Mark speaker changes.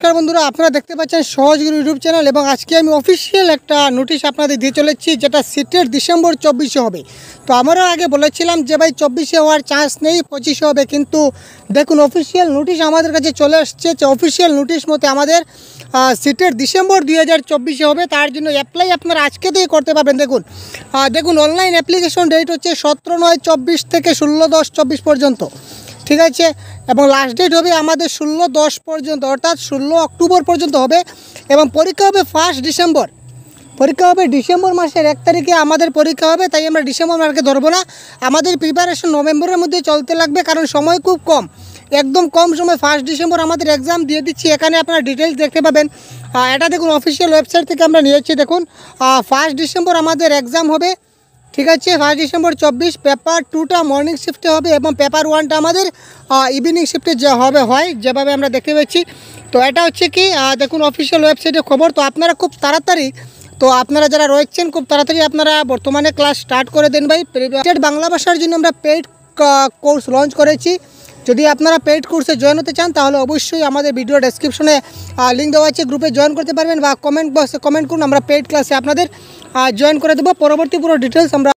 Speaker 1: নমস্কার বন্ধুরা, আপনারা দেখতে পাচ্ছেন সহজগুরু ইউটিউব চ্যানেল এবং আজকে আমি অফিসিয়াল একটা নোটিশ আপনাদের দিয়ে চলেছি, যেটা সিটের ডিসেম্বর 24-এ হবে। তো আমরাও আগে বলেছিলাম যে ভাই 24-এ হওয়ার চান্স নেই, 25-এ হবে, কিন্তু দেখুন অফিসিয়াল নোটিশ আমাদের কাছে চলে আসছে। অফিসিয়াল নোটিশ মতে আমাদের সিটের ডিসেম্বর 2024-এ হবে। তার জন্য অ্যাপ্লাই আপনারা আজকে থেকে করতে পারবেন। দেখুন অনলাইন অ্যাপ্লিকেশন ডেট হচ্ছে 17/9/24 থেকে 16/10/24 পর্যন্ত, ঠিক আছে। এবং লাস্ট ডেট হবে আমাদের 16/10 পর্যন্ত, অর্থাৎ 16 অক্টোবর পর্যন্ত হবে। এবং পরীক্ষা হবে 1 ডিসেম্বর। পরীক্ষা হবে ডিসেম্বর মাসের 1 তারিখে আমাদের পরীক্ষা হবে, তাই আমরা ডিসেম্বর মাসকে ধরবো না। আমাদের প্রিপারেশন নভেম্বরের মধ্যে চলতে লাগবে, কারণ সময় খুব কম, একদম কম সময়। 1 ডিসেম্বর আমাদের এক্সাম দিয়ে দিচ্ছি। এখানে আপনারা ডিটেলস দেখতে পাবেন। এটা দেখুন অফিসিয়াল ওয়েবসাইট থেকে আমরা নিয়েছি। দেখুন 1 ডিসেম্বর আমাদের এক্সাম হবে, ঠিক আছে। 1 ডিসেম্বর 24 পেপার 2টা মর্নিং শিফটে হবে এবং পেপার 1টা আমাদের ইভিনিং শিফটে যে হয় যেভাবে আমরা দেখতে পাচ্ছি। তো এটা হচ্ছে কি দেখুন অফিসিয়াল ওয়েবসাইটে খবর। তো আপনারা খুব তাড়াতাড়ি, তো আপনারা যারা রয়েছেন খুব তাড়াতাড়ি আপনারা বর্তমানে ক্লাস স্টার্ট করে দেন ভাই। বাংলা ভাষার জন্য আমরা পেইড কোর্স লঞ্চ করেছি। যদি আপনারা পেইড কোর্সে জয়েন হতে চান তাহলে অবশ্যই আমাদের ভিডিও ডেসক্রিপশনে লিঙ্ক দেওয়া আছে, গ্রুপে জয়েন করতে পারবেন বা কমেন্ট বক্সে কমেন্ট করুন, আমরা পেইড ক্লাসে আপনাদের জয়েন করে দেবো। পরবর্তী পুরো ডিটেলস আমরা